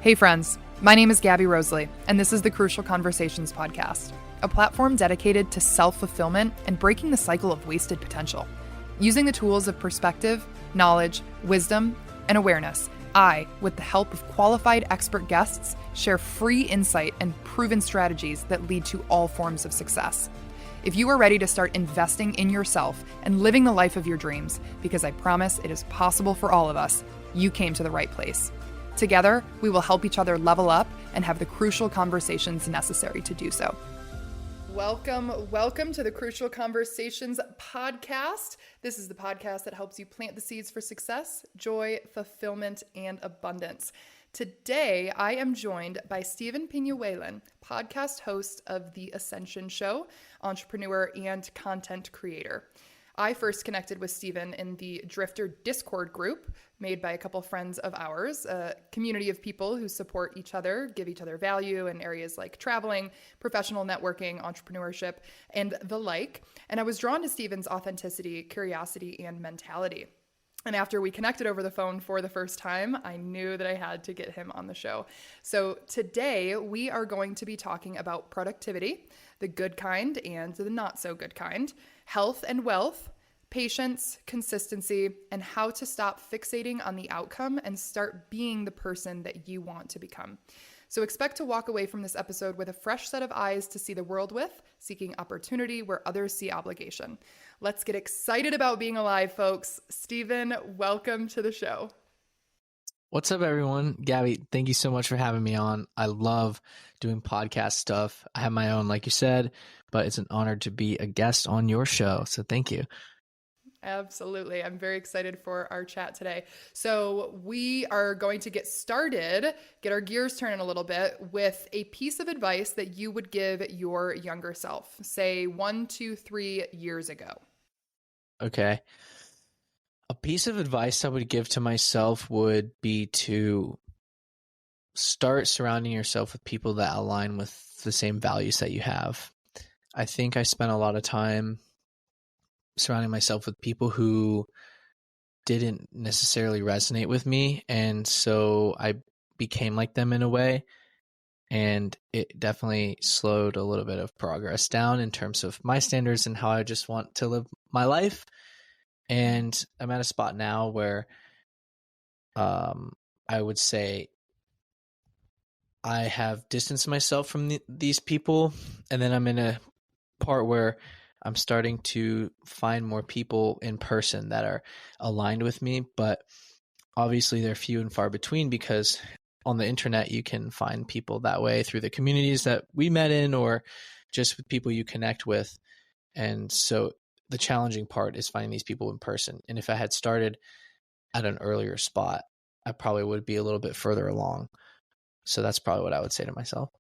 Hey friends, my name is Gabby Rosalie, and this is the Crucial Conversations podcast, a platform dedicated to self-fulfillment and breaking the cycle of wasted potential. Using the tools of perspective, knowledge, wisdom, and awareness, I, with the help of qualified expert guests, share free insight and proven strategies that lead to all forms of success. If you are ready to start investing in yourself and living the life of your dreams, because I promise it is possible for all of us, you came to the right place. Together, we will help each other level up and have the crucial conversations necessary to do so. Welcome to the Crucial Conversations podcast. This is the podcast that helps you plant the seeds for success, joy, fulfillment, and abundance. Today, I am joined by Steven Peña-Whalen, podcast host of The Ascension Show, entrepreneur and content creator. I first connected with Steven in the Drifter Discord group made by a couple friends of ours, a community of people who support each other, give each other value in areas like traveling, professional networking, entrepreneurship, and the like. And I was drawn to Steven's authenticity, curiosity, and mentality. And after we connected over the phone for the first time, I knew that I had to get him on the show. So today we are going to be talking about productivity, the good kind and the not so good kind, health and wealth, patience, consistency, and how to stop fixating on the outcome and start being the person that you want to become. So expect to walk away from this episode with a fresh set of eyes to see the world with, seeking opportunity where others see obligation. Let's get excited about being alive, folks. Steven, welcome to the show. What's up, everyone? Gabby, thank you so much for having me on. I love doing podcast stuff. I have my own, like you said, but it's an honor to be a guest on your show. So thank you. Absolutely. I'm very excited for our chat today. So we are going to get started, get our gears turning a little bit with a piece of advice that you would give your younger self, say 1, 2, 3 years ago. Okay. A piece of advice I would give to myself would be to start surrounding yourself with people that align with the same values that you have. I think I spent a lot of time surrounding myself with people who didn't necessarily resonate with me, and so I became like them in a way, and it definitely slowed a little bit of progress down in terms of my standards and how I just want to live my life. And I'm at a spot now where I would say I have distanced myself from these people, and then I'm in a part where I'm starting to find more people in person that are aligned with me, but obviously they're few and far between because on the internet you can find people that way through the communities that we met in or just with people you connect with. And so the challenging part is finding these people in person. And if I had started at an earlier spot, I probably would be a little bit further along. So that's probably what I would say to myself.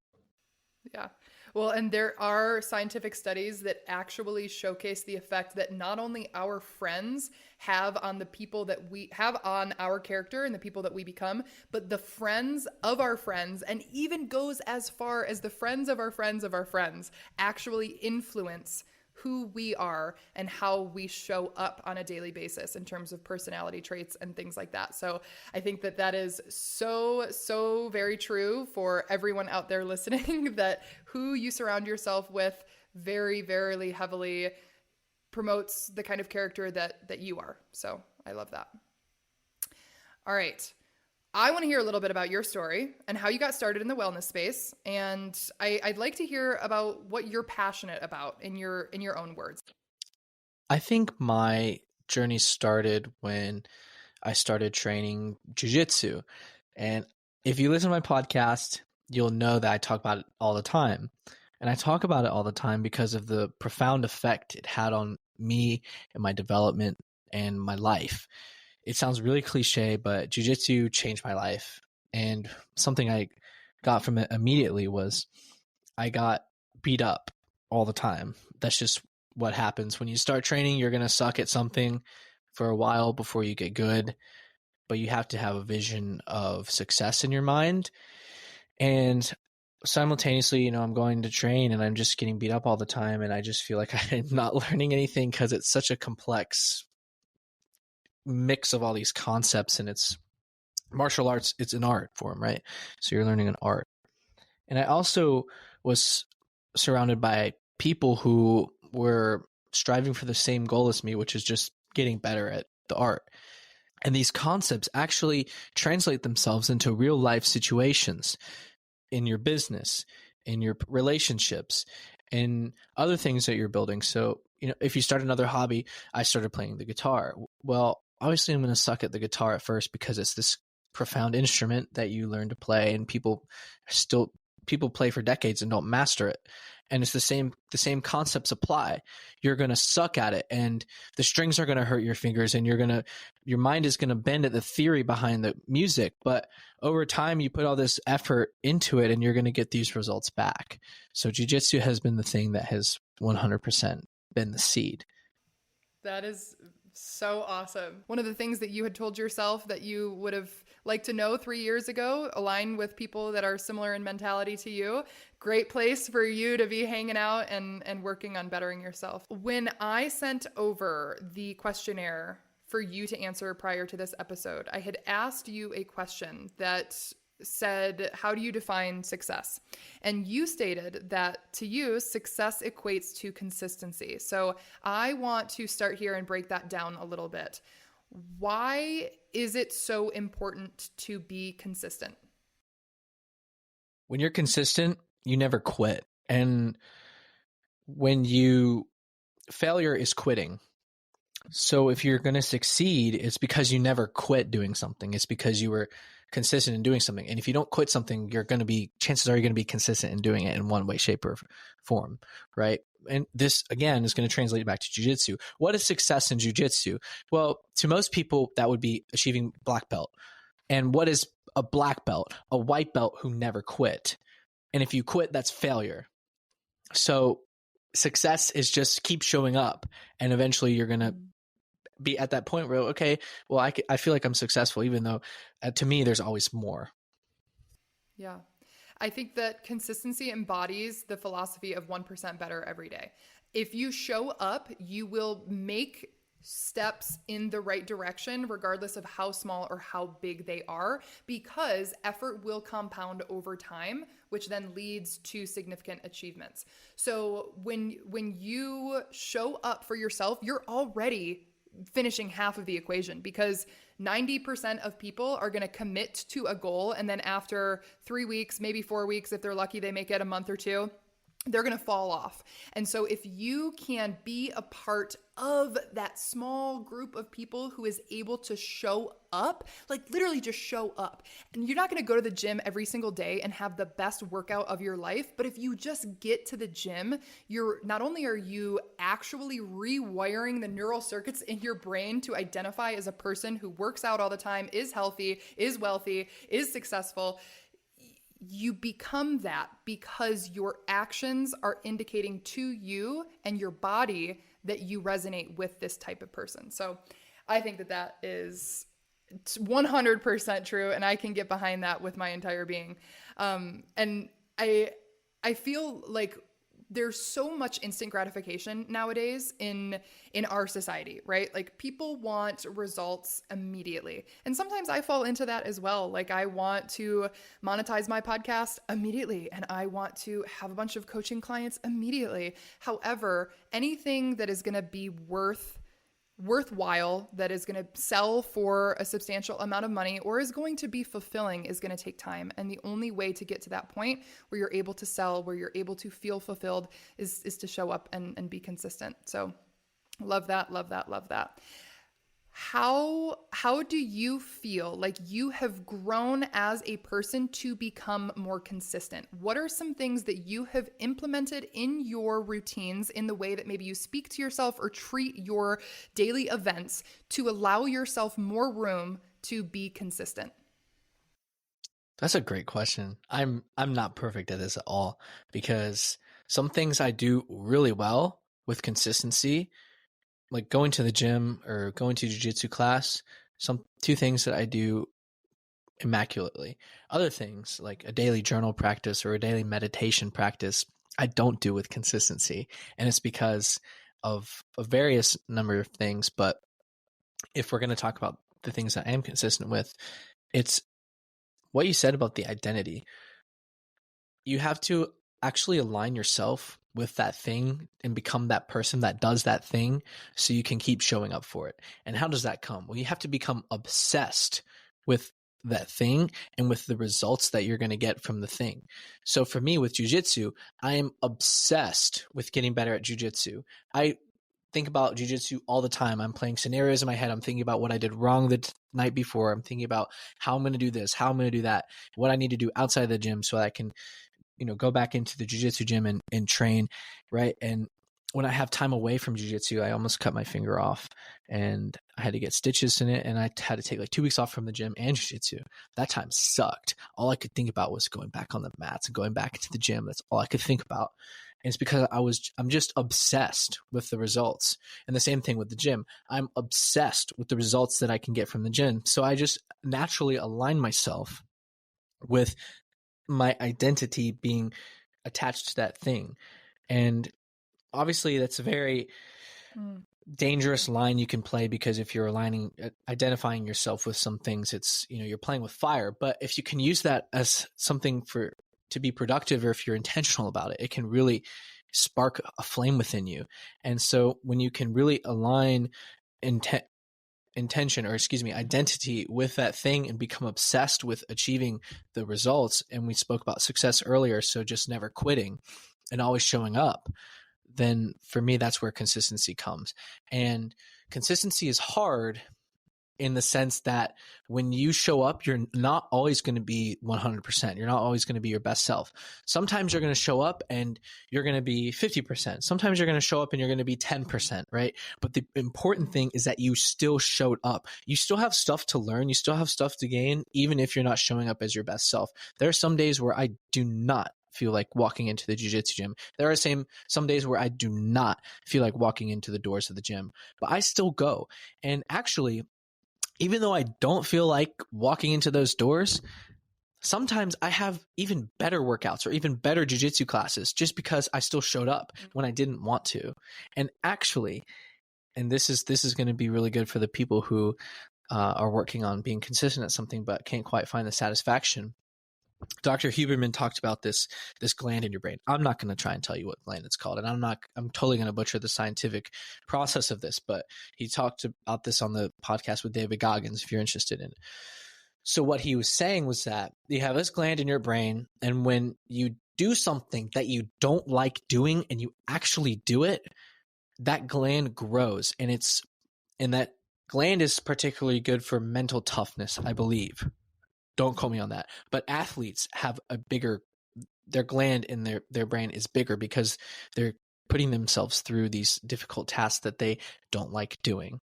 Yeah. Well, and there are scientific studies that actually showcase the effect that not only our friends have on the people that we have on our character and the people that we become, but the friends of our friends, and even goes as far as the friends of our friends of our friends, actually influence who we are and how we show up on a daily basis in terms of personality traits and things like that. So I think that that is so very true for everyone out there listening, that who you surround yourself with very heavily promotes the kind of character that you are. So I love that. All right. I want to hear a little bit about your story and how you got started in the wellness space. And I'd like to hear about what you're passionate about in your own words. I think my journey started when I started training jiu-jitsu. And if you listen to my podcast, you'll know that I talk about it all the time. And I talk about it all the time because of the profound effect it had on me and my development and my life. It sounds really cliche, but jiu-jitsu changed my life. And something I got from it immediately was I got beat up all the time. That's just what happens. When you start training, you're going to suck at something for a while before you get good. But you have to have a vision of success in your mind. And simultaneously, I'm going to train and I'm just getting beat up all the time. And I just feel like I'm not learning anything because it's such a complex mix of all these concepts, and it's martial arts, it's an art form, right? So you're learning an art. And I also was surrounded by people who were striving for the same goal as me, which is just getting better at the art. And these concepts actually translate themselves into real life situations in your business, in your relationships, in other things that you're building. So, if you start another hobby, I started playing the guitar. Well, obviously I'm going to suck at the guitar at first because it's this profound instrument that you learn to play, and people play for decades and don't master it. And it's the same concepts apply. You're going to suck at it, and the strings are going to hurt your fingers, and your mind is going to bend at the theory behind the music. But over time, you put all this effort into it, and you're going to get these results back. So jiu-jitsu has been the thing that has 100% been the seed. That is so awesome. One of the things that you had told yourself that you would have liked to know 3 years ago, align with people that are similar in mentality to you. Great place for you to be hanging out and working on bettering yourself. When I sent over the questionnaire for you to answer prior to this episode, I had asked you a question that said, how do you define success? And you stated that to you, success equates to consistency. So I want to start here and break that down a little bit. Why is it so important to be consistent? When you're consistent, you never quit. And failure is quitting. So if you're going to succeed, it's because you never quit doing something. It's because you were consistent in doing something. And if you don't quit something, chances are you're going to be consistent in doing it in one way, shape, or form, right? And this, again, is going to translate back to jiu-jitsu. What is success in jiu-jitsu? Well, to most people, that would be achieving black belt. And what is a black belt? A white belt who never quit. And if you quit, that's failure. So success is just keep showing up, and eventually you're going to be at that point where, okay, well, I feel like I'm successful, even though to me, there's always more. Yeah. I think that consistency embodies the philosophy of 1% better every day. If you show up, you will make steps in the right direction, regardless of how small or how big they are, because effort will compound over time, which then leads to significant achievements. So when you show up for yourself, you're already finishing half of the equation, because 90% of people are going to commit to a goal, and then after 3 weeks, maybe 4 weeks, if they're lucky, they make it a month or two, they're going to fall off. And so if you can be a part of that small group of people who is able to show up, like literally just show up, and you're not going to go to the gym every single day and have the best workout of your life, but if you just get to the gym, not only are you actually rewiring the neural circuits in your brain to identify as a person who works out all the time, is healthy, is wealthy, is successful, you become that because your actions are indicating to you and your body that you resonate with this type of person. So I think that is 100% true, and I can get behind that with my entire being. And I feel like there's so much instant gratification nowadays in our society, right? Like people want results immediately. And sometimes I fall into that as well. Like I want to monetize my podcast immediately, and I want to have a bunch of coaching clients immediately. However, anything that is going to be worthwhile, that is going to sell for a substantial amount of money, or is going to be fulfilling, is going to take time. And the only way to get to that point where you're able to sell, where you're able to feel fulfilled, is to show up and be consistent. So love that, love that, love that. How do you feel like you have grown as a person to become more consistent? What are some things that you have implemented in your routines, in the way that maybe you speak to yourself or treat your daily events, to allow yourself more room to be consistent? That's a great question. I'm not perfect at this at all, because some things I do really well with consistency, like going to the gym or going to jiu-jitsu class, two things that I do immaculately. Other things, like a daily journal practice or a daily meditation practice, I don't do with consistency. And it's because of a various number of things. But if we're going to talk about the things that I am consistent with, it's what you said about the identity. You have to actually align yourself with that thing and become that person that does that thing so you can keep showing up for it. And how does that come? Well, you have to become obsessed with that thing and with the results that you're going to get from the thing. So for me with jiu-jitsu, I am obsessed with getting better at jiu-jitsu. I think about jiu-jitsu all the time. I'm playing scenarios in my head. I'm thinking about what I did wrong the night before. I'm thinking about how I'm going to do this, how I'm going to do that, what I need to do outside of the gym so I can go back into the jiu-jitsu gym and train, right? And when I have time away from jiu-jitsu, I almost cut my finger off and I had to get stitches in it, and I had to take like 2 weeks off from the gym and jiu-jitsu. That time sucked. All I could think about was going back on the mats and going back into the gym. That's all I could think about. And it's because I'm just obsessed with the results. And the same thing with the gym. I'm obsessed with the results that I can get from the gym. So I just naturally align myself with my identity being attached to that thing. And obviously that's a very dangerous line you can play, because if you're identifying yourself with some things, it's, you're playing with fire. But if you can use that as something to be productive, or if you're intentional about it, it can really spark a flame within you. And so when you can really align identity with that thing and become obsessed with achieving the results. And we spoke about success earlier. So just never quitting and always showing up. Then for me, that's where consistency comes. And consistency is hard in the sense that when you show up, you're not always going to be 100%. You're not always going to be your best self. Sometimes you're going to show up and you're going to be 50%. Sometimes you're going to show up and you're going to be 10%, right? But the important thing is that you still showed up. You still have stuff to learn. You still have stuff to gain, even if you're not showing up as your best self. There are some days where I do not feel like walking into the jiu-jitsu gym. There are some days where I do not feel like walking into the doors of the gym, but I still go. And actually, even though I don't feel like walking into those doors, sometimes I have even better workouts or even better jiu-jitsu classes just because I still showed up when I didn't want to. And actually, and this is going to be really good for the people who are working on being consistent at something but can't quite find the satisfaction. Dr. Huberman talked about this gland in your brain. I'm not going to try and tell you what gland it's called, and I'm totally going to butcher the scientific process of this, but he talked about this on the podcast with David Goggins, if you're interested in it. So what he was saying was that you have this gland in your brain, and when you do something that you don't like doing and you actually do it, that gland grows, and that gland is particularly good for mental toughness, I believe. Don't quote me on that. But athletes have their gland in their brain is bigger because they're putting themselves through these difficult tasks that they don't like doing.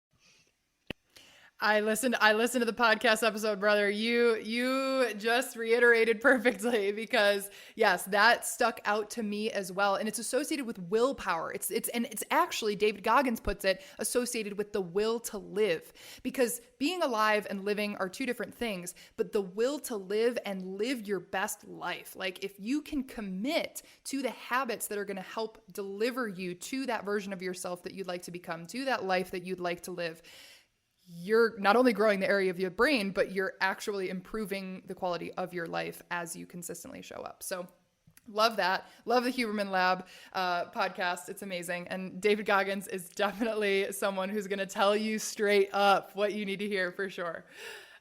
I listened to the podcast episode, brother. You just reiterated perfectly, because yes, that stuck out to me as well. And it's associated with willpower. It's actually, David Goggins puts it, associated with the will to live, because being alive and living are two different things, but the will to live and live your best life. Like if you can commit to the habits that are going to help deliver you to that version of yourself that you'd like to become, to that life that you'd like to live, you're not only growing the area of your brain, but you're actually improving the quality of your life as you consistently show up. So love that. Love the Huberman Lab podcast. It's amazing. And David Goggins is definitely someone who's going to tell you straight up what you need to hear for sure.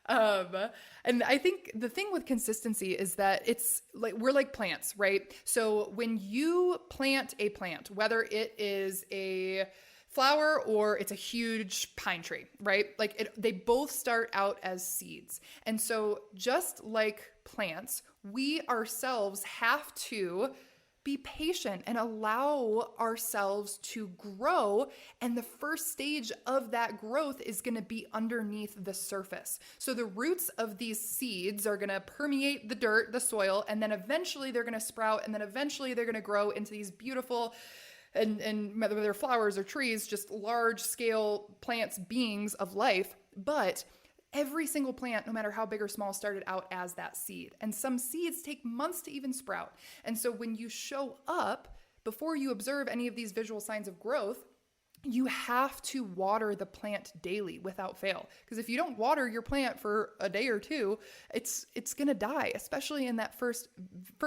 And I think the thing with consistency is that it's like, we're like plants, right? So when you plant a plant, whether it is a flower or it's a huge pine tree, right? Like they both start out as seeds. And so just like plants, we ourselves have to be patient and allow ourselves to grow. And the first stage of that growth is going to be underneath the surface. So the roots of these seeds are going to permeate the dirt, the soil, and then eventually they're going to sprout, and then eventually they're going to grow into these beautiful, and whether they're flowers or trees, just large scale plants, beings of life. But every single plant, no matter how big or small, started out as that seed. And some seeds take months to even sprout. And so when you show up, before you observe any of these visual signs of growth, you have to water the plant daily without fail. Because if you don't water your plant for a day or two, it's going to die, especially in that first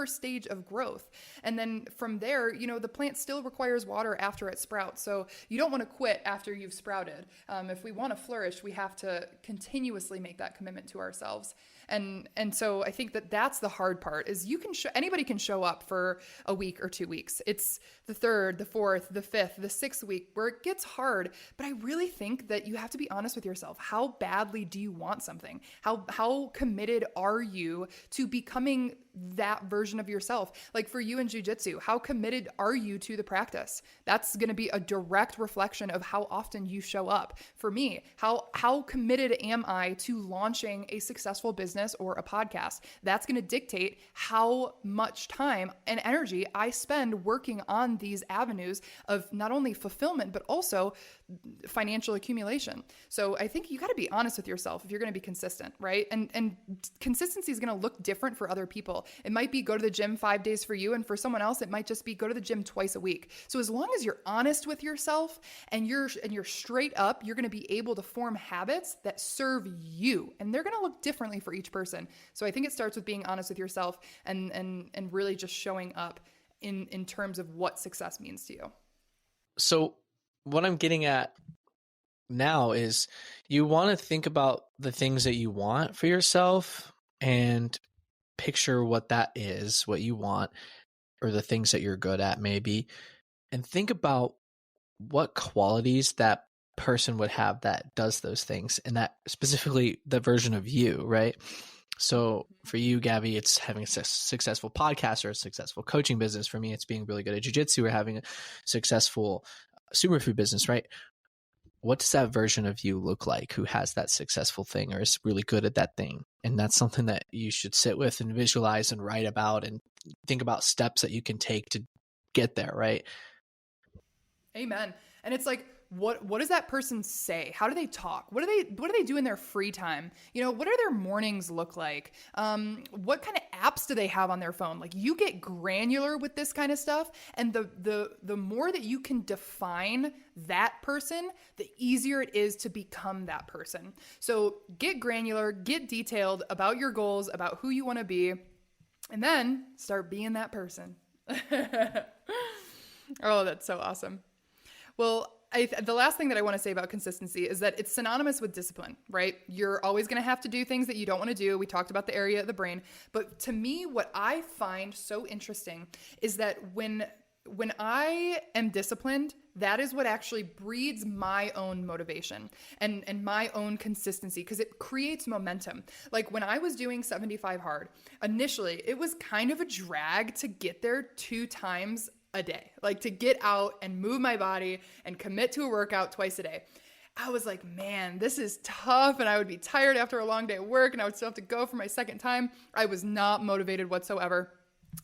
stage of growth. And then from there, the plant still requires water after it sprouts. So you don't want to quit after you've sprouted. If we want to flourish, we have to continuously make that commitment to ourselves. And so I think that's the hard part is anybody can show up for a week or 2 weeks. It's the third, the fourth, the fifth, the sixth week where it gets hard. But I really think that you have to be honest with yourself. How badly do you want something? How committed are you to becoming that version of yourself? Like for you in jiu-jitsu, how committed are you to the practice? That's going to be a direct reflection of how often you show up. For me, how committed am I to launching a successful business or a podcast? That's going to dictate how much time and energy I spend working on these avenues of not only fulfillment, but also financial accumulation. So I think you got to be honest with yourself if you're going to be consistent, right? And consistency is going to look different for other people. It might be go to the gym 5 days for you, and for someone else, it might just be go to the gym twice a week. So as long as you're honest with yourself and you're straight up, you're going to be able to form habits that serve you, and they're going to look differently for each person. So I think it starts with being honest with yourself and really just showing up in terms of what success means to you. So what I'm getting at now is you want to think about the things that you want for yourself and picture what that is, what you want, or the things that you're good at maybe, and think about what qualities that person would have that does those things, and that specifically the version of you, right? So for you, Gabby, it's having a successful podcast or a successful coaching business. For me, it's being really good at jiu-jitsu or having a successful superfood business, right? What does that version of you look like who has that successful thing or is really good at that thing? And that's something that you should sit with and visualize and write about and think about steps that you can take to get there, right? Amen. And it's like, what does that person say? How do they talk? What do they do in their free time? What do their mornings look like? What kind of apps do they have on their phone? Like, you get granular with this kind of stuff. And the more that you can define that person, the easier it is to become that person. So get granular, get detailed about your goals, about who you want to be, and then start being that person. Oh, that's so awesome. Well, the last thing that I want to say about consistency is that it's synonymous with discipline, right? You're always going to have to do things that you don't want to do. We talked about the area of the brain. But to me, what I find so interesting is that when I am disciplined, that is what actually breeds my own motivation and my own consistency, because it creates momentum. Like when I was doing 75 hard, initially, it was kind of a drag to get there 2 times a day, like to get out and move my body and commit to a workout twice a day. I was like, man, this is tough. And I would be tired after a long day at work and I would still have to go for my second time. I was not motivated whatsoever.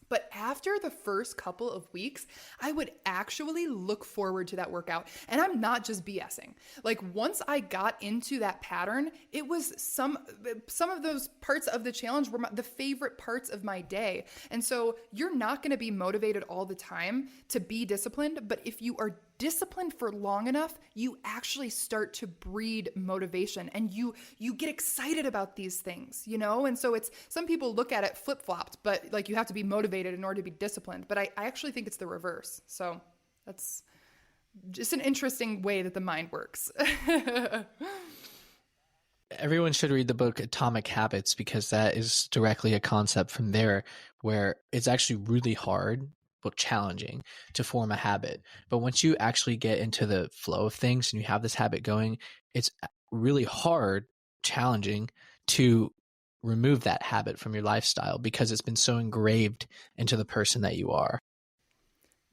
But after the first couple of weeks, I would actually look forward to that workout. And I'm not just BSing. Like once I got into that pattern, it was some of those parts of the challenge were the favorite parts of my day. And so you're not going to be motivated all the time to be disciplined. But if you are disciplined for long enough, you actually start to breed motivation and you get excited about these things, And so it's, some people look at it flip-flopped, but like you have to be motivated in order to be disciplined. But I actually think it's the reverse. So that's just an interesting way that the mind works. Everyone should read the book Atomic Habits, because that is directly a concept from there where it's actually really hard but challenging to form a habit. But once you actually get into the flow of things and you have this habit going, it's really hard, challenging to remove that habit from your lifestyle because it's been so engraved into the person that you are.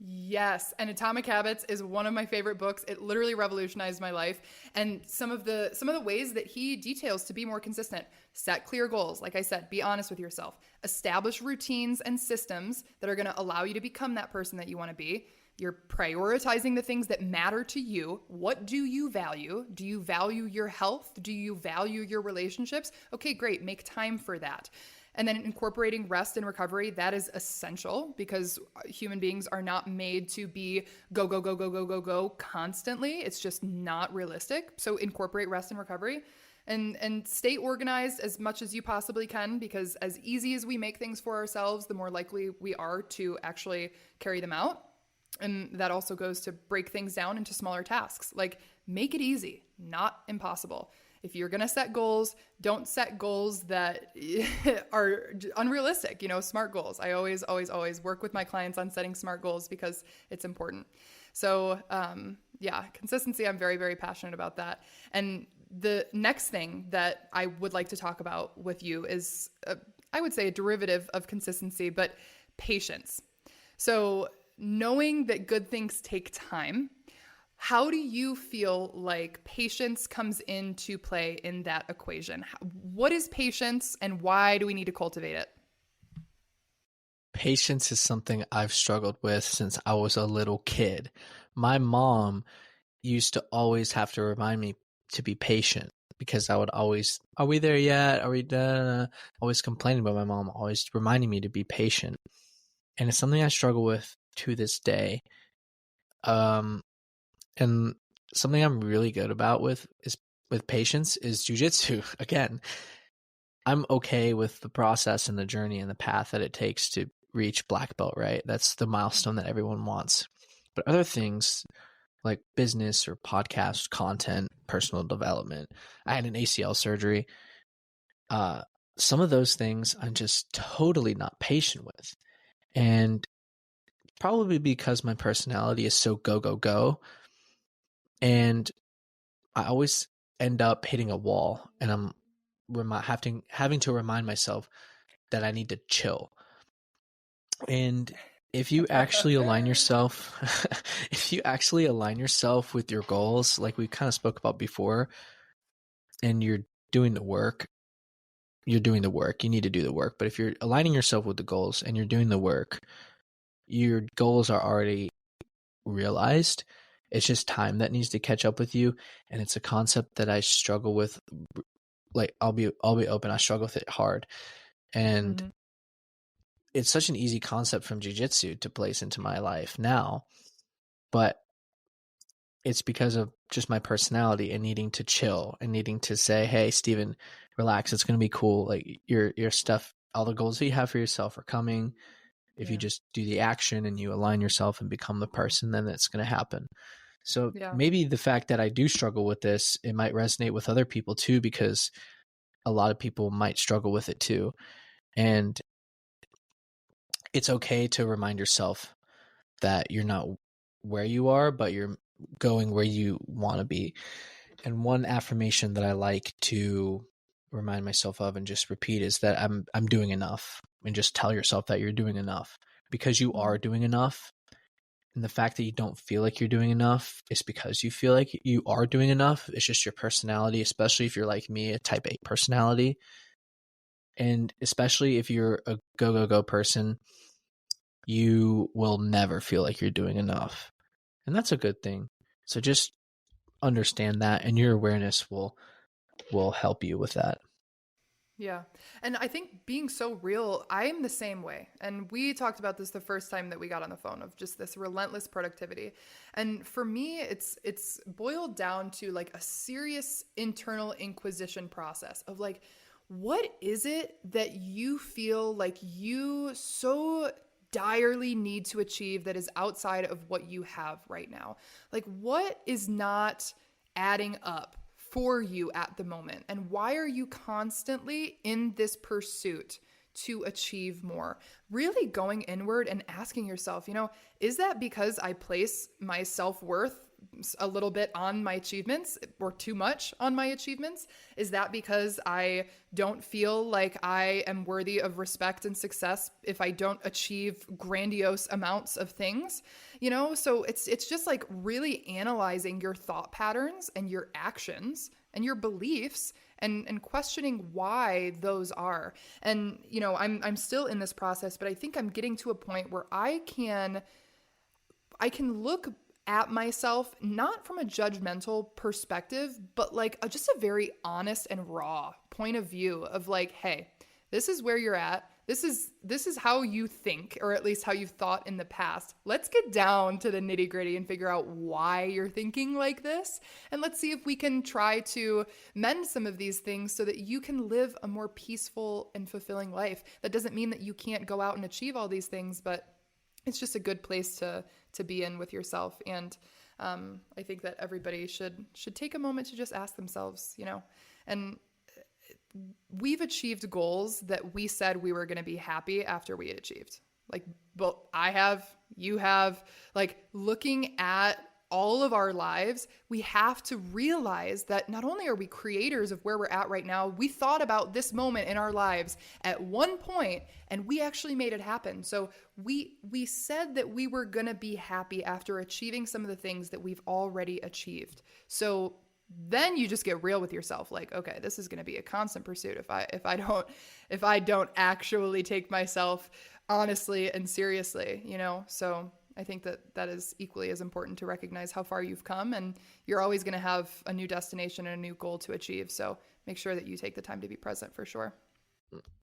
Yes. And Atomic Habits is one of my favorite books. It literally revolutionized my life. And some of the ways that he details to be more consistent: set clear goals. Like I said, be honest with yourself, establish routines and systems that are going to allow you to become that person that you want to be. You're prioritizing the things that matter to you. What do you value? Do you value your health? Do you value your relationships? Okay, great. Make time for that. And then incorporating rest and recovery, that is essential because human beings are not made to be go, go, go, go, go, go, go constantly. It's just not realistic. So incorporate rest and recovery and stay organized as much as you possibly can, because as easy as we make things for ourselves, the more likely we are to actually carry them out. And that also goes to break things down into smaller tasks. Like, make it easy, not impossible. If you're going to set goals, don't set goals that are unrealistic, smart goals. I always work with my clients on setting smart goals because it's important. So, consistency, I'm very, very passionate about that. And the next thing that I would like to talk about with you is, I would say, a derivative of consistency, but patience. So knowing that good things take time, how do you feel like patience comes into play in that equation? What is patience and why do we need to cultivate it? Patience is something I've struggled with since I was a little kid. My mom used to always have to remind me to be patient because I would always, are we there yet? Are we done? Always complaining about my mom, always reminding me to be patient. And it's something I struggle with to this day. And something I'm really good about with patience is jujitsu. Again, I'm okay with the process and the journey and the path that it takes to reach black belt, right? That's the milestone that everyone wants. But other things like business or podcast content, personal development, I had an ACL surgery. Some of those things I'm just totally not patient with. And probably because my personality is so go, go, go. And I always end up hitting a wall, and I'm having to remind myself that I need to chill. And if you actually align yourself, with your goals, like we kind of spoke about before, and you're doing the work, you need to do the work. But if you're aligning yourself with the goals and you're doing the work, your goals are already realized. It's just time that needs to catch up with you. And it's a concept that I struggle with. Like, I'll be open. I struggle with it hard. And it's such an easy concept from jiu-jitsu to place into my life now, but it's because of just my personality and needing to chill and needing to say, hey, Steven, relax. It's going to be cool. Like, your stuff, all the goals that you have for yourself are coming. If you just do the action and you align yourself and become the person, then it's going to happen. So maybe the fact that I do struggle with this, it might resonate with other people too, because a lot of people might struggle with it too. And it's okay to remind yourself that you're not where you are, but you're going where you want to be. And one affirmation that I like to remind myself of and just repeat is that I'm doing enough, and just tell yourself that you're doing enough, because you are doing enough. And the fact that you don't feel like you're doing enough is because you feel like you are doing enough. It's just your personality, especially if you're like me, a type 8 personality. And especially if you're a go, go, go person, you will never feel like you're doing enough. And that's a good thing. So just understand that, and your awareness will help you with that. Yeah. And I think being so real, I'm the same way. And we talked about this the first time that we got on the phone, of just this relentless productivity. And for me, it's boiled down to like a serious internal inquisition process of like, what is it that you feel like you so direly need to achieve that is outside of what you have right now? Like, what is not adding up for you at the moment? And why are you constantly in this pursuit to achieve more? Really going inward and asking yourself, is that because I place my self-worth a little bit on my achievements, or too much on my achievements? Is that because I don't feel like I am worthy of respect and success if I don't achieve grandiose amounts of things? So it's just like really analyzing your thought patterns and your actions and your beliefs and questioning why those are. And, I'm still in this process, but I think I'm getting to a point where I can look at myself, not from a judgmental perspective, but like just a very honest and raw point of view of like, hey, This is where you're at. This is how you think, or at least how you've thought in the past. Let's get down to the nitty-gritty and figure out why you're thinking like this. And let's see if we can try to mend some of these things so that you can live a more peaceful and fulfilling life. That doesn't mean that you can't go out and achieve all these things, but it's just a good place to be in with yourself. And I think that everybody should take a moment to just ask themselves, and we've achieved goals that we said we were going to be happy after we had achieved. Like, well, I have, you have, like, looking at all of our lives, we have to realize that not only are we creators of where we're at right now, we thought about this moment in our lives at one point and we actually made it happen. So we said that we were going to be happy after achieving some of the things that we've already achieved. So then you just get real with yourself. Like, okay, this is going to be a constant pursuit if I don't actually take myself honestly and seriously, So I think that is equally as important to recognize how far you've come, and you're always going to have a new destination and a new goal to achieve. So make sure that you take the time to be present for sure.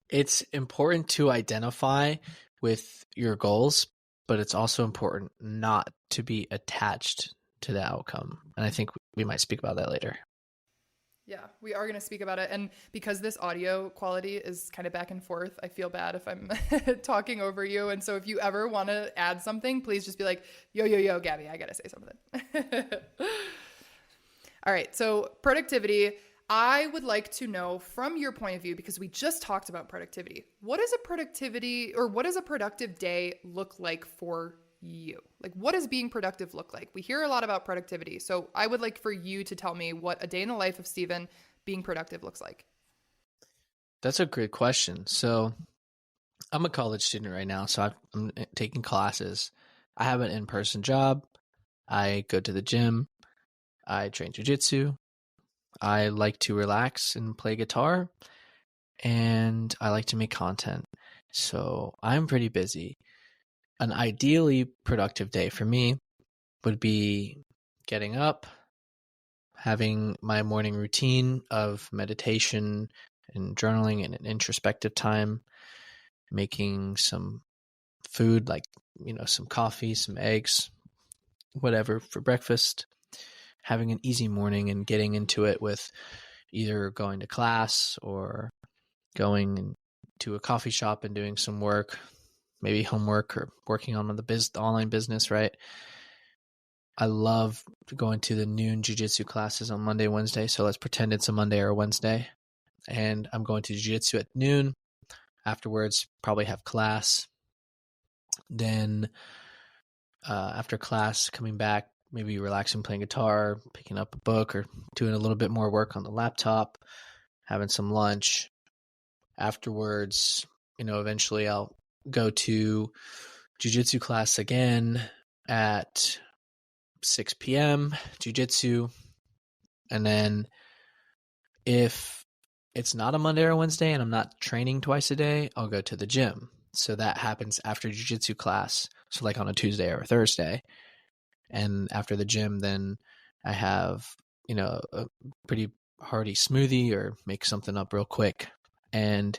It's important to identify with your goals, but it's also important not to be attached to the outcome. And I think we might speak about that later. Yeah, we are going to speak about it. And because this audio quality is kind of back and forth, I feel bad if I'm talking over you. And so if you ever want to add something, please just be like, yo, Gabby, I got to say something. All right. So productivity, I would like to know from your point of view, because we just talked about productivity. What does a productive day look like for you? Like, what does being productive look like? We hear a lot about productivity. So I would like for you to tell me what a day in the life of Steven being productive looks like. That's a great question. So I'm a college student right now, so I'm taking classes. I have an in-person job. I go to the gym. I train jiu-jitsu. I like to relax and play guitar. And I like to make content. So I'm pretty busy. An ideally productive day for me would be getting up, having my morning routine of meditation and journaling and an introspective time, making some food like, some coffee, some eggs, whatever for breakfast, having an easy morning and getting into it with either going to class or going to a coffee shop and doing some work, maybe homework or working on the online business, right? I love going to the noon jiu-jitsu classes on Monday, Wednesday. So let's pretend it's a Monday or a Wednesday. And I'm going to jiu-jitsu at noon. Afterwards, probably have class. Then after class, coming back, maybe relaxing, playing guitar, picking up a book, or doing a little bit more work on the laptop, having some lunch. Afterwards, eventually I'll go to jiu-jitsu class again at 6 p.m. jiu-jitsu. And then if it's not a Monday or Wednesday and I'm not training twice a day, I'll go to the gym. So that happens after jiu-jitsu class. So like on a Tuesday or a Thursday. And after the gym, then I have, a pretty hearty smoothie or make something up real quick. And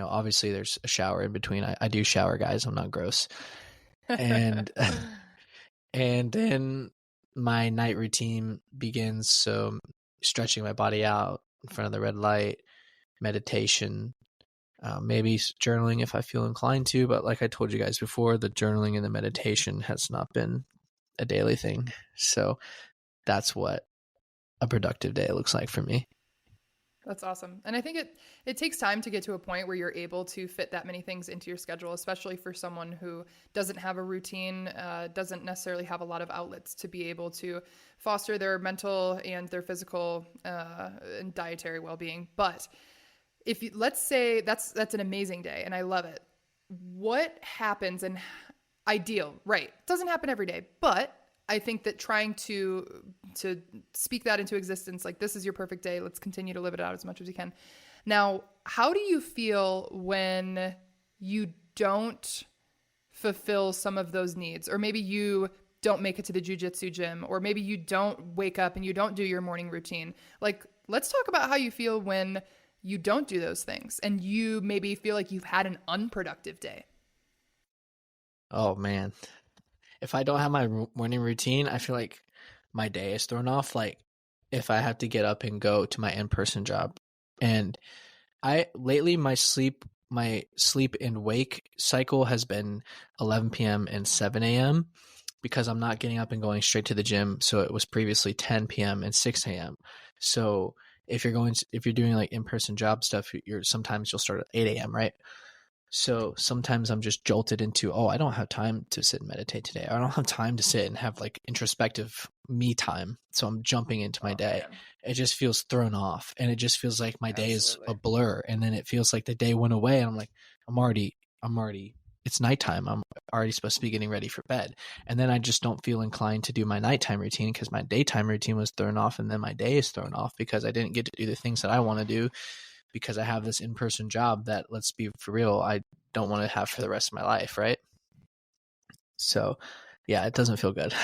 obviously there's a shower in between. I do shower, guys. I'm not gross. And and then my night routine begins. So stretching my body out in front of the red light, meditation, maybe journaling if I feel inclined to. But like I told you guys before, the journaling and the meditation has not been a daily thing. So that's what a productive day looks like for me. That's awesome. And I think it takes time to get to a point where you're able to fit that many things into your schedule, especially for someone who doesn't have a routine, doesn't necessarily have a lot of outlets to be able to foster their mental and their physical and dietary well-being. But let's say that's an amazing day and I love it. What happens and ideal, right? It doesn't happen every day, but I think that trying to speak that into existence, like this is your perfect day, let's continue to live it out as much as you can. Now, how do you feel when you don't fulfill some of those needs? Or maybe you don't make it to the jiu-jitsu gym, or maybe you don't wake up and you don't do your morning routine. Like, let's talk about how you feel when you don't do those things and you maybe feel like you've had an unproductive day? Oh man. If I don't have my morning routine, I feel like my day is thrown off. Like if I have to get up and go to my in-person job. And I lately my sleep and wake cycle has been 11 p.m. and 7 a.m. because I'm not getting up and going straight to the gym. So it was previously 10 p.m. and 6 a.m. So if you're doing like in-person job stuff, sometimes you'll start at 8 a.m., right? So sometimes I'm just jolted into, oh, I don't have time to sit and meditate today. I don't have time to sit and have like introspective me time. So I'm jumping into my day. Man. It just feels thrown off, and it just feels like my day is Absolutely. a blur. And then it feels like the day went away, and I'm like, I'm already, it's nighttime. I'm already supposed to be getting ready for bed. And then I just don't feel inclined to do my nighttime routine because my daytime routine was thrown off, and then my day is thrown off because I didn't get to do the things that I want to do because I have this in-person job that, let's be for real, I don't want to have for the rest of my life, right? So, yeah, it doesn't feel good.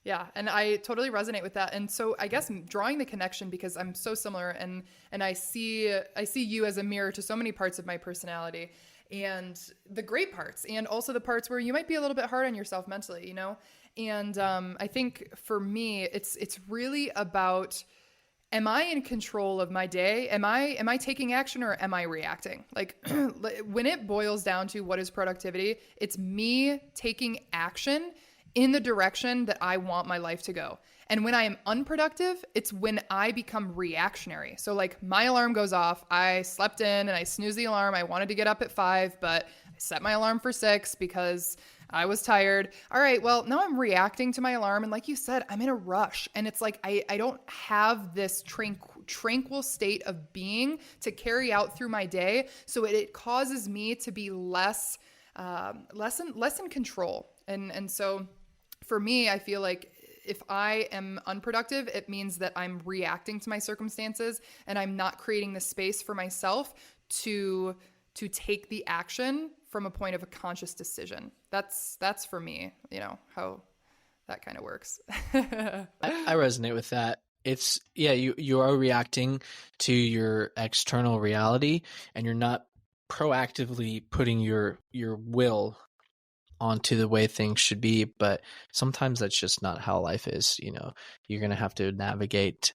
Yeah, and I totally resonate with that. And so I guess drawing the connection, because I'm so similar, and I see you as a mirror to so many parts of my personality, and the great parts, and also the parts where you might be a little bit hard on yourself mentally, you know? And I think for me, it's really about, am I in control of my day? Am I taking action, or am I reacting? Like when it boils down to what is productivity, it's me taking action in the direction that I want my life to go. And when I am unproductive, it's when I become reactionary. So like my alarm goes off, I slept in and I snoozed the alarm. I wanted to get up at 5, but I set my alarm for 6 because I was tired. All right, well, now I'm reacting to my alarm. And like you said, I'm in a rush. And it's like I don't have this tranquil state of being to carry out through my day. So it causes me to be less in control. And so for me, I feel like if I am unproductive, it means that I'm reacting to my circumstances and I'm not creating the space for myself to take the action from a point of a conscious decision. That's for me, you know, how that kind of works. I resonate with that. It's, yeah, you are reacting to your external reality, and you're not proactively putting your will onto the way things should be. But sometimes that's just not how life is. You know, you're going to have to navigate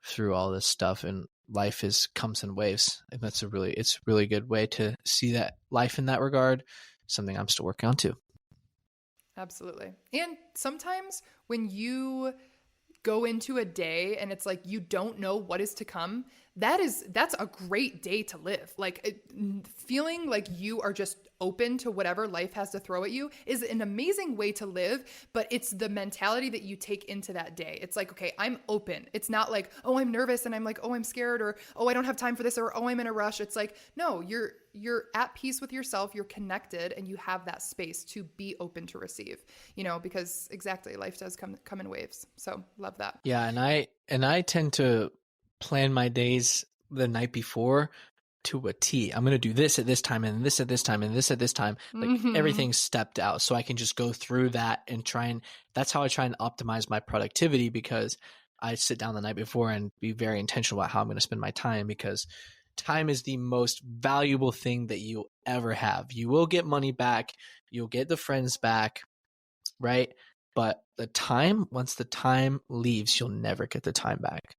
through all this stuff, and life comes in waves. And it's a really good way to see that life in that regard. Something I'm still working on too. Absolutely. And sometimes when you go into a day and it's like you don't know what is to come, that's a great day to live. Like feeling like you are just open to whatever life has to throw at you is an amazing way to live, but it's the mentality that you take into that day. It's like, okay, I'm open. It's not like, oh, I'm nervous and I'm like, oh, I'm scared, or oh, I don't have time for this, or oh, I'm in a rush. It's like, no, you're at peace with yourself, you're connected, and you have that space to be open to receive, you know, because exactly, life does come in waves. So love that. Yeah, and I tend to plan my days the night before to a T. I'm going to do this at this time, and this at this time, and this at this time. Like everything's stepped out, so I can just go through that and that's how I try and optimize my productivity, because I sit down the night before and be very intentional about how I'm going to spend my time, because time is the most valuable thing that you'll ever have. You will get money back, you'll get the friends back, right? But once the time leaves, you'll never get the time back.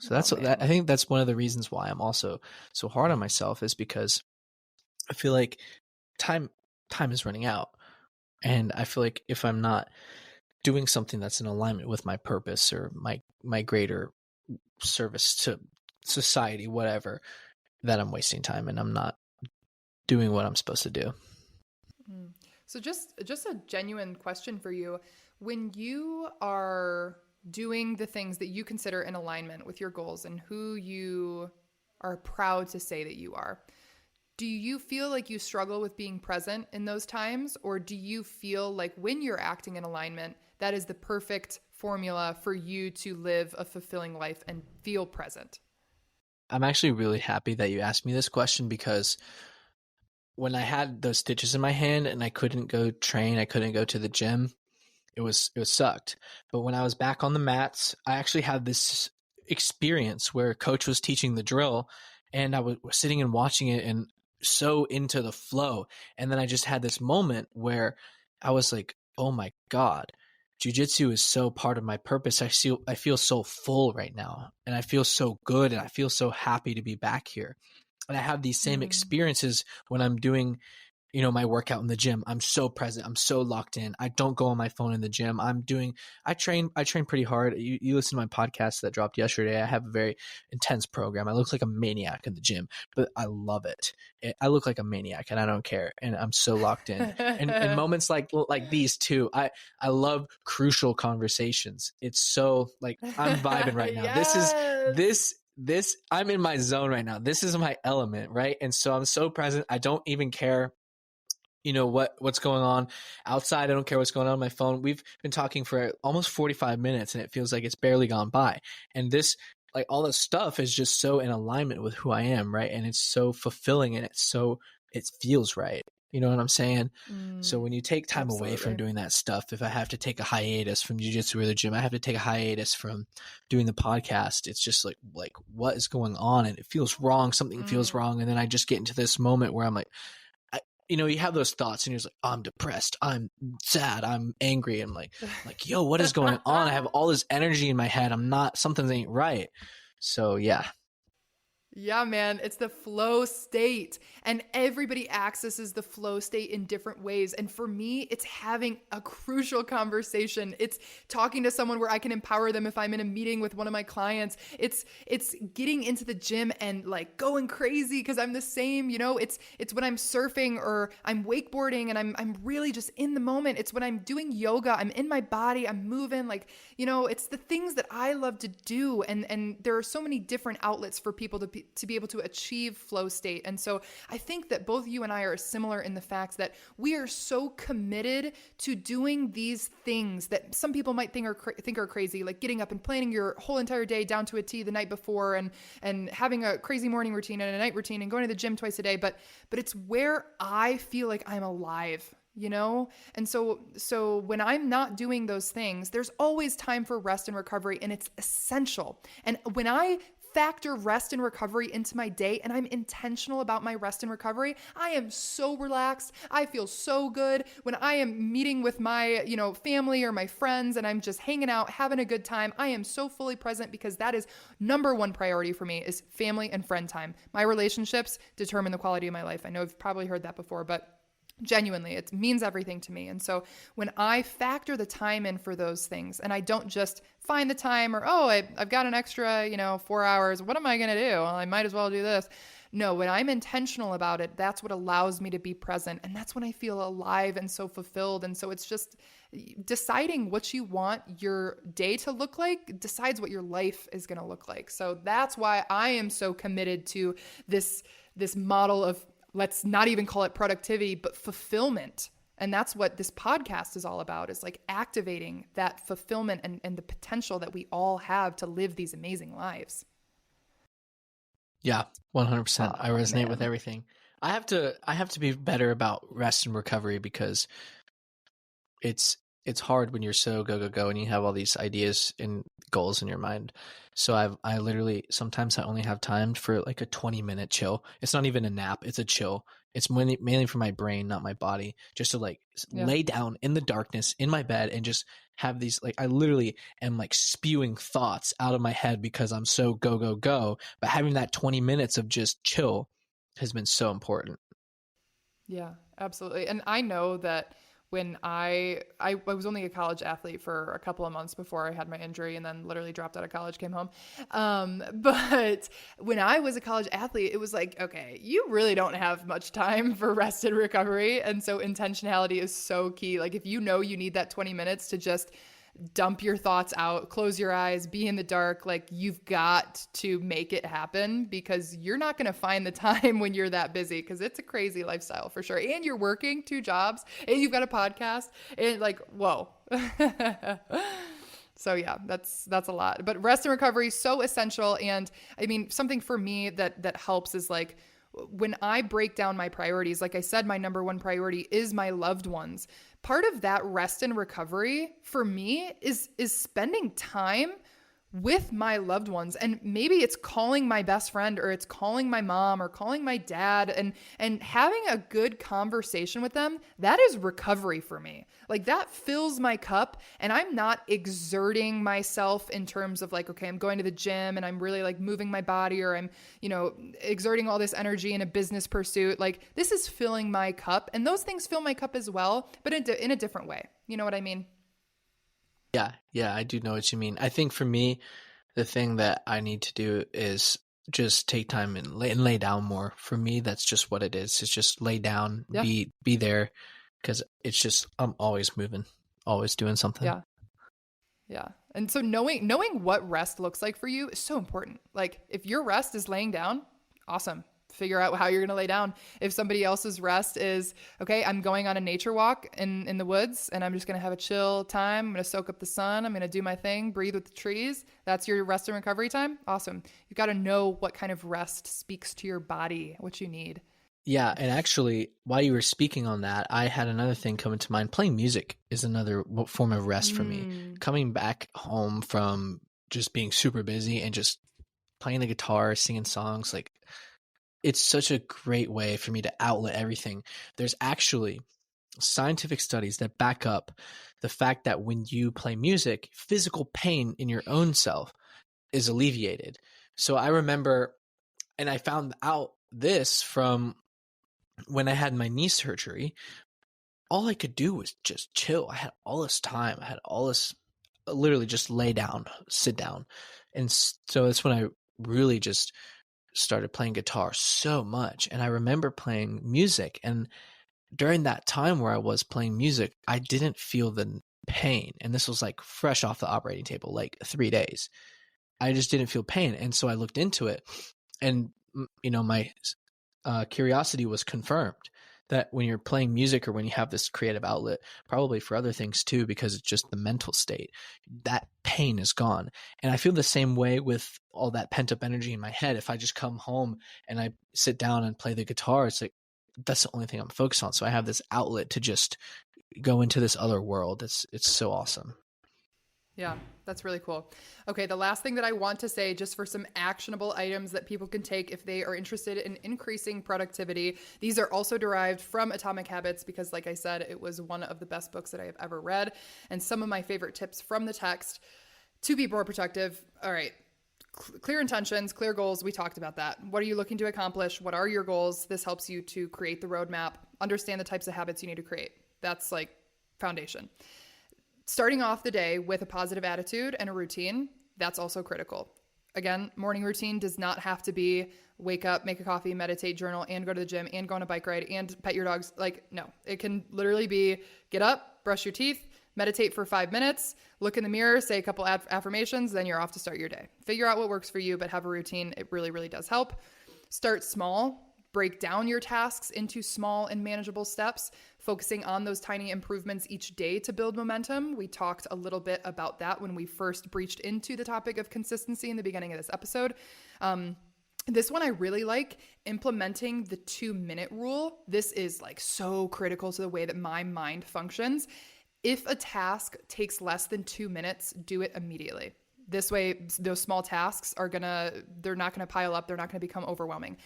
So I think that's one of the reasons why I'm also so hard on myself, is because I feel like time is running out. And I feel like if I'm not doing something that's in alignment with my purpose or my greater service to society, whatever, that I'm wasting time and I'm not doing what I'm supposed to do. So just a genuine question for you. When you are doing the things that you consider in alignment with your goals and who you are proud to say that you are, do you feel like you struggle with being present in those times? Or do you feel like when you're acting in alignment, that is the perfect formula for you to live a fulfilling life and feel present? I'm actually really happy that you asked me this question, because when I had those stitches in my hand and I couldn't go train, I couldn't go to the gym, it was sucked. But when I was back on the mats, I actually had this experience where coach was teaching the drill and I was sitting and watching it and so into the flow. And then I just had this moment where I was like, oh my God, jiu-jitsu is so part of my purpose. I feel so full right now, and I feel so good, and I feel so happy to be back here. And I have these same experiences when I'm doing, my workout in the gym. I'm so present. I'm so locked in. I don't go on my phone in the gym. I train pretty hard. You listen to my podcast that dropped yesterday. I have a very intense program. I look like a maniac in the gym, but I love it. I look like a maniac and I don't care. And I'm so locked in. And moments like these too, I love crucial conversations. It's so like, I'm vibing right now. Yes. This I'm in my zone right now. This is my element, right? And so I'm so present. I don't even care what's going on outside. I don't care what's going on my phone. We've been talking for almost 45 minutes and it feels like it's barely gone by. And this, like, all this stuff is just so in alignment with who I am, right? And it's so fulfilling and it feels right. You know what I'm saying? So when you take time away from doing that stuff, if I have to take a hiatus from jiu-jitsu or the gym, I have to take a hiatus from doing the podcast. It's just like what is going on? And it feels wrong. Something feels wrong. And then I just get into this moment where I'm like, you have those thoughts and you're just like, I'm depressed, I'm sad, I'm angry. I'm like, yo, what is going on? I have all this energy in my head. Something ain't right. So yeah. Yeah, man, it's the flow state, and everybody accesses the flow state in different ways. And for me, it's having a crucial conversation. It's talking to someone where I can empower them if I'm in a meeting with one of my clients. It's getting into the gym and like going crazy because I'm the same, it's when I'm surfing or I'm wakeboarding and I'm really just in the moment. It's when I'm doing yoga, I'm in my body, I'm moving, it's the things that I love to do. And there are so many different outlets for people to be able to achieve flow state. And so I think that both you and I are similar in the fact that we are so committed to doing these things that some people might think are crazy, like getting up and planning your whole entire day down to a T the night before and having a crazy morning routine and a night routine and going to the gym twice a day. But it's where I feel like I'm alive. And so when I'm not doing those things, there's always time for rest and recovery, and it's essential. And when I factor rest and recovery into my day and I'm intentional about my rest and recovery, I am so relaxed. I feel so good when I am meeting with my, family or my friends and I'm just hanging out, having a good time. I am so fully present because that is number one priority for me is family and friend time. My relationships determine the quality of my life. I know I've probably heard that before, but genuinely, it means everything to me. And so when I factor the time in for those things and I don't just find the time or, I've got an extra, 4 hours. What am I going to do? Well, I might as well do this. No, when I'm intentional about it, that's what allows me to be present. And that's when I feel alive and so fulfilled. And so it's just deciding what you want your day to look like decides what your life is going to look like. So that's why I am so committed to this model of, let's not even call it productivity, but fulfillment. And that's what this podcast is all about, is like activating that fulfillment and the potential that we all have to live these amazing lives. Yeah, 100%. I resonate with everything. I have to be better about rest and recovery because it's hard when you're so go and you have all these ideas and goals in your mind. So I literally, sometimes I only have time for like a 20-minute chill. It's not even a nap. It's a chill. It's mainly for my brain, not my body, just to lay down in the darkness in my bed and just have these, I literally am spewing thoughts out of my head because I'm so go. But having that 20 minutes of just chill has been so important. Yeah, absolutely. And I know that when I was only a college athlete for a couple of months before I had my injury and then literally dropped out of college, came home. But when I was a college athlete, it was like, okay, you really don't have much time for rest and recovery. And so intentionality is so key. If you know you need that 20 minutes to just dump your thoughts out, close your eyes, be in the dark, you've got to make it happen because you're not going to find the time when you're that busy because it's a crazy lifestyle for sure. And you're working 2 jobs and you've got a podcast and whoa. So yeah, that's a lot. But rest and recovery is so essential. And I mean, something for me that helps is when I break down my priorities, like I said, my number one priority is my loved ones. Part of that rest and recovery for me is spending time with my loved ones. And maybe it's calling my best friend, or it's calling my mom, or calling my dad, and having a good conversation with them. That is recovery for me. Like, that fills my cup, and I'm not exerting myself in terms of like, okay, I'm going to the gym and I'm really like moving my body, or I'm, exerting all this energy in a business pursuit. Like, this is filling my cup, and those things fill my cup as well, but in a different way. You know what I mean? Yeah, I do know what you mean. I think for me, the thing that I need to do is just take time and lay down more. For me, that's just what it is. It's just lay down, Yeah. be there, because it's just I'm always moving, always doing something. Yeah. Yeah. And so knowing what rest looks like for you is so important. Like, if your rest is laying down, awesome. Figure out how you're going to lay down. If somebody else's rest is, okay, I'm going on a nature walk in the woods and I'm just going to have a chill time. I'm going to soak up the sun. I'm going to do my thing, breathe with the trees. That's your rest and recovery time. Awesome. You got to know what kind of rest speaks to your body, what you need. Yeah, and actually, while you were speaking on that, I had another thing come into mind. Playing music is another form of rest for me. Coming back home from just being super busy and just playing the guitar, singing songs, like, it's such a great way for me to outlet everything. There's actually scientific studies that back up the fact that when you play music, physical pain in your own self is alleviated. So I remember, and I found out this from when I had my knee surgery. All I could do was just chill. I had all this time. I had all this, literally just lay down, sit down. And so that's when I really just started playing guitar so much. And I remember playing music, and during that time where I was playing music, I didn't feel the pain. And this was like fresh off the operating table, like 3 days. I just didn't feel pain. And so I looked into it, and my curiosity was confirmed that when you're playing music, or when you have this creative outlet, probably for other things too, because it's just the mental state, that pain is gone. And I feel the same way with all that pent up energy in my head. If I just come home and I sit down and play the guitar, it's like, that's the only thing I'm focused on. So I have this outlet to just go into this other world. It's so awesome. Yeah, that's really cool. Okay, the last thing that I want to say, just for some actionable items that people can take if they are interested in increasing productivity. These are also derived from Atomic Habits because, like I said, it was one of the best books that I have ever read. And some of my favorite tips from the text to be more productive. All right, clear intentions, clear goals. We talked about that. What are you looking to accomplish? What are your goals? This helps you to create the roadmap, understand the types of habits you need to create. That's like foundation. Starting off the day with a positive attitude and a routine, that's also critical. Again, morning routine does not have to be wake up, make a coffee, meditate, journal, and go to the gym, and go on a bike ride, and pet your dogs. Like, no, it can literally be get up, brush your teeth, meditate for 5 minutes, look in the mirror, say a couple affirmations, then you're off to start your day. Figure out what works for you, but have a routine. It really, really does help. Start small. Break down your tasks into small and manageable steps, focusing on those tiny improvements each day to build momentum. We talked a little bit about that when we first breached into the topic of consistency in the beginning of this episode. This one I really like, implementing the 2-minute rule. This is like so critical to the way that my mind functions. If a task takes less than 2 minutes, do it immediately. This way, those small tasks they're not gonna pile up. They're not gonna become overwhelming.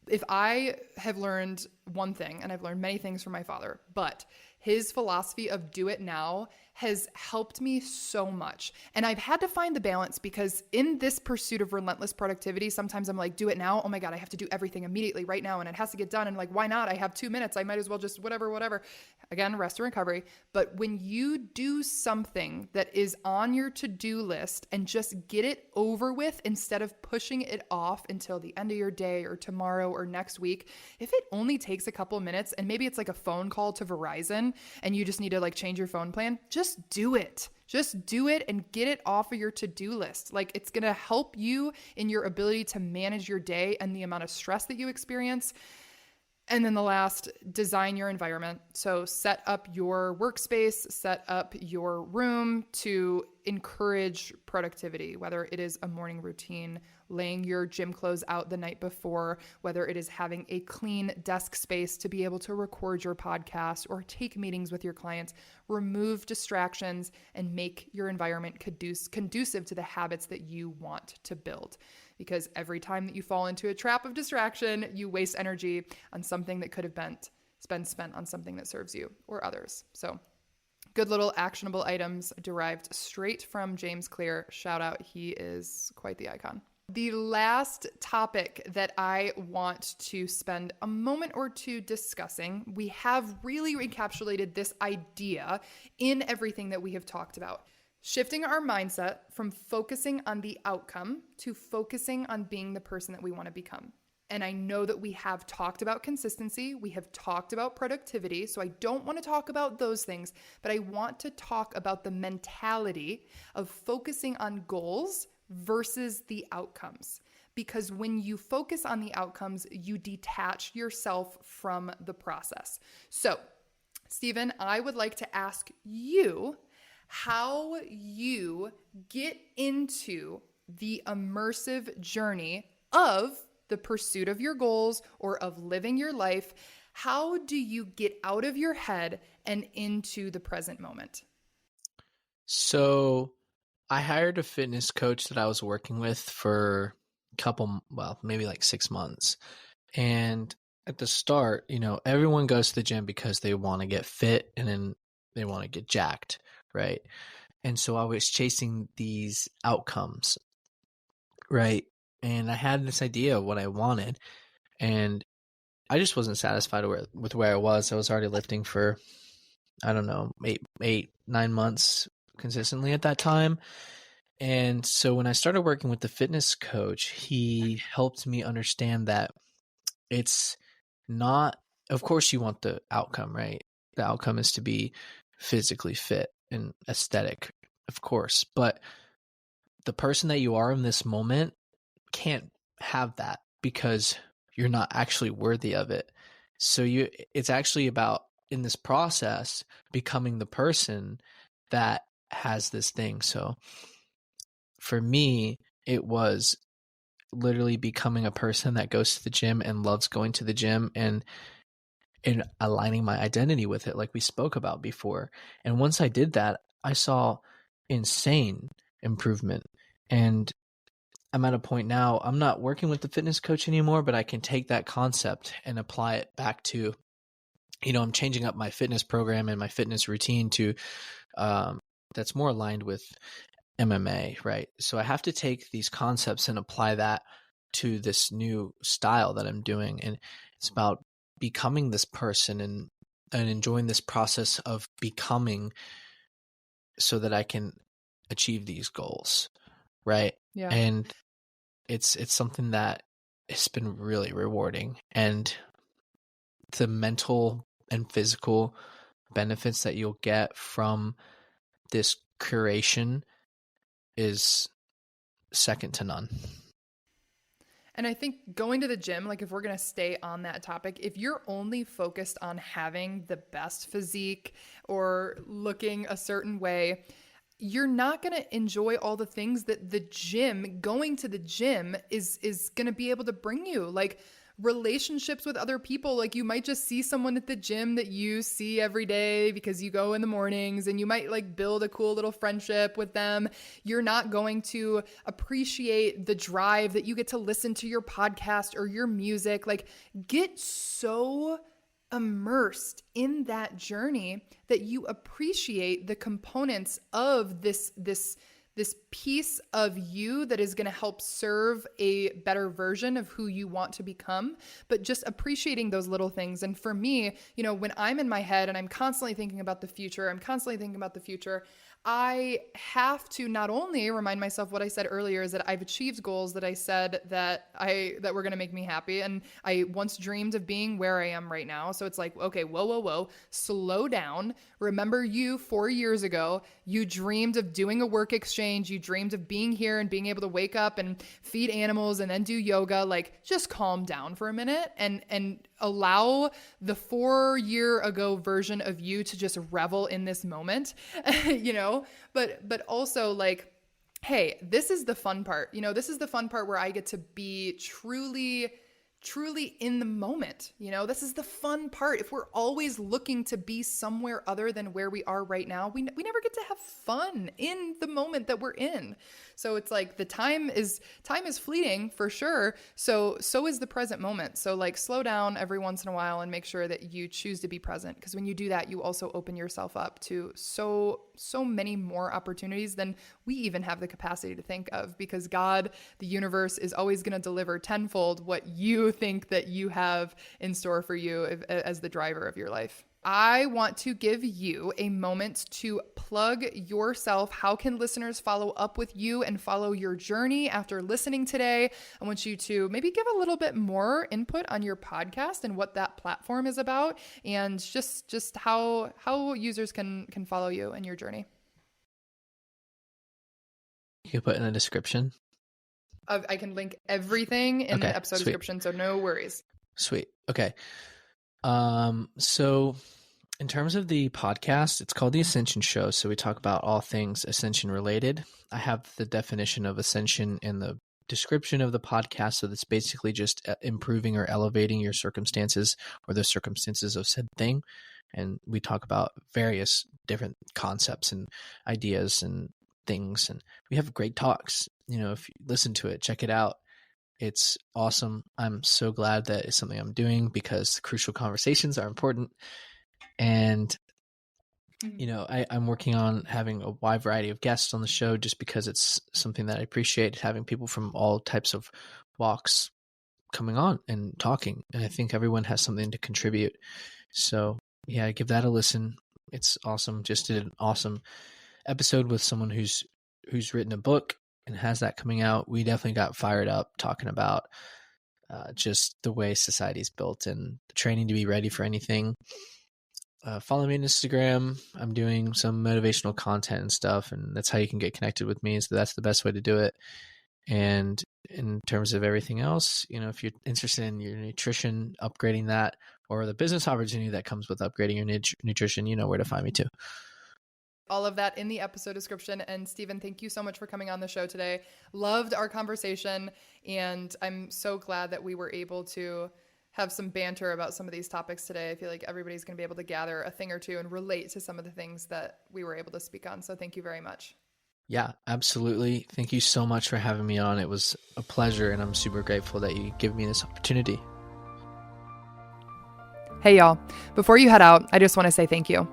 If I have learned one thing, and I've learned many things from my father, but his philosophy of do it now has helped me so much. And I've had to find the balance because in this pursuit of relentless productivity, sometimes I'm like, do it now. Oh my God, I have to do everything immediately right now. And it has to get done. And like, why not? I have 2 minutes. I might as well just whatever. Again, rest and recovery. But when you do something that is on your to-do list and just get it over with instead of pushing it off until the end of your day or tomorrow or next week, if it only takes a couple minutes and maybe it's like a phone call to Verizon and you just need to like change your phone plan, just do it. Just do it and get it off of your to-do list. Like, it's going to help you in your ability to manage your day and the amount of stress that you experience. And then the last, design your environment. So set up your workspace, set up your room to encourage productivity, whether it is a morning routine, laying your gym clothes out the night before, whether it is having a clean desk space to be able to record your podcast or take meetings with your clients. Remove distractions and make your environment conducive to the habits that you want to build. Because every time that you fall into a trap of distraction, you waste energy on something that could have been spent on something that serves you or others. So good little actionable items derived straight from James Clear. Shout out. He is quite the icon. The last topic that I want to spend a moment or two discussing, we have really encapsulated this idea in everything that we have talked about. Shifting our mindset from focusing on the outcome to focusing on being the person that we want to become. And I know that we have talked about consistency. We have talked about productivity. So I don't want to talk about those things, but I want to talk about the mentality of focusing on goals versus the outcomes. Because when you focus on the outcomes, you detach yourself from the process. So, Steven, I would like to ask you how you get into the immersive journey of the pursuit of your goals or of living your life. How do you get out of your head and into the present moment? So I hired a fitness coach that I was working with for maybe like 6 months. And at the start, everyone goes to the gym because they want to get fit and then they want to get jacked, right? And so I was chasing these outcomes, right? And I had this idea of what I wanted, and I just wasn't satisfied with where I was. I was already lifting for, I don't know, 9 months consistently at that time. And so when I started working with the fitness coach, he helped me understand that it's not, of course you want the outcome, right? The outcome is to be physically fit and aesthetic, of course, but the person that you are in this moment can't have that because you're not actually worthy of it. So it's actually about, in this process, becoming the person that has this thing. So for me, it was literally becoming a person that goes to the gym and loves going to the gym and aligning my identity with it, like we spoke about before. And once I did that, I saw insane improvement. And I'm at a point now, I'm not working with the fitness coach anymore, but I can take that concept and apply it back to, I'm changing up my fitness program and my fitness routine to that's more aligned with MMA, right? So I have to take these concepts and apply that to this new style that I'm doing. And it's about becoming this person and enjoying this process of becoming so that I can achieve these goals, right? Yeah. And it's something that has been really rewarding, and the mental and physical benefits that you'll get from this curation is second to none. And I think going to the gym, like if we're going to stay on that topic, if you're only focused on having the best physique or looking a certain way, you're not going to enjoy all the things that going to the gym is going to be able to bring you. Like relationships with other people. Like you might just see someone at the gym that you see every day because you go in the mornings, and you might like build a cool little friendship with them. You're not going to appreciate the drive that you get to listen to your podcast or your music. Like get so immersed in that journey that you appreciate the components of this piece of you that is going to help serve a better version of who you want to become, but just appreciating those little things. And for me, when I'm in my head and I'm constantly thinking about the future, I have to not only remind myself what I said earlier is that I've achieved goals that I said that were going to make me happy. And I once dreamed of being where I am right now. So it's like, okay, whoa, slow down. Remember you 4 years ago, you dreamed of doing a work exchange. You dreamed of being here and being able to wake up and feed animals and then do yoga. Like, just calm down for a minute and allow the 4 year ago version of you to just revel in this moment, but also like, hey, this is the fun part. This is the fun part where I get to be truly in the moment. This is the fun part. If we're always looking to be somewhere other than where we are right now, we never get to have fun in the moment that we're in. So it's like the time is fleeting for sure. So is the present moment. So like slow down every once in a while and make sure that you choose to be present. Because when you do that, you also open yourself up to so many more opportunities than we even have the capacity to think of, because God, the universe, is always going to deliver tenfold what you think that you have in store for you as the driver of your life. I want to give you a moment to plug yourself. How can listeners follow up with you and follow your journey after listening today? I want you to maybe give a little bit more input on your podcast and what that platform is about, and just how users can follow you and your journey. You can put in the description. I can link everything in the episode description, so no worries. Sweet. Okay. So in terms of the podcast, it's called the Ascension Show. So we talk about all things Ascension related. I have the definition of Ascension in the description of the podcast. So that's basically just improving or elevating your circumstances or the circumstances of said thing. And we talk about various different concepts and ideas and things. And we have great talks. If you listen to it, check it out. It's awesome. I'm so glad that it's something I'm doing because crucial conversations are important. And, I'm working on having a wide variety of guests on the show just because it's something that I appreciate, having people from all types of walks coming on and talking. And I think everyone has something to contribute. So yeah, give that a listen. It's awesome. Just did an awesome episode with someone who's written a book and has that coming out. We definitely got fired up talking about just the way society's built and the training to be ready for anything. Follow me on Instagram. I'm doing some motivational content and stuff, and that's how you can get connected with me. So that's the best way to do it. And in terms of everything else, if you're interested in your nutrition, upgrading that, or the business opportunity that comes with upgrading your nutrition, you know where to find me too. All of that in the episode description. And Steven, thank you so much for coming on the show today. Loved our conversation. And I'm so glad that we were able to have some banter about some of these topics today. I feel like everybody's going to be able to gather a thing or two and relate to some of the things that we were able to speak on. So thank you very much. Yeah, absolutely. Thank you so much for having me on. It was a pleasure, and I'm super grateful that you give me this opportunity. Hey, y'all. Before you head out, I just want to say thank you.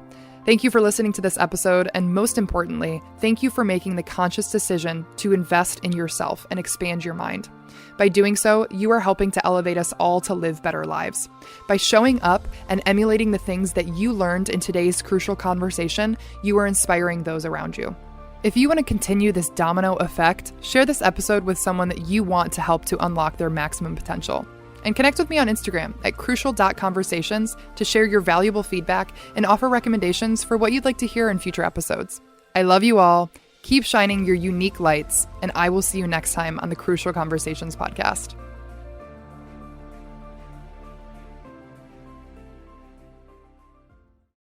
Thank you for listening to this episode, and most importantly, thank you for making the conscious decision to invest in yourself and expand your mind. By doing so, you are helping to elevate us all to live better lives. By showing up and emulating the things that you learned in today's crucial conversation, you are inspiring those around you. If you want to continue this domino effect, share this episode with someone that you want to help to unlock their maximum potential. And connect with me on Instagram at crucial.conversations to share your valuable feedback and offer recommendations for what you'd like to hear in future episodes. I love you all. Keep shining your unique lights, and I will see you next time on the Crucial Conversations podcast.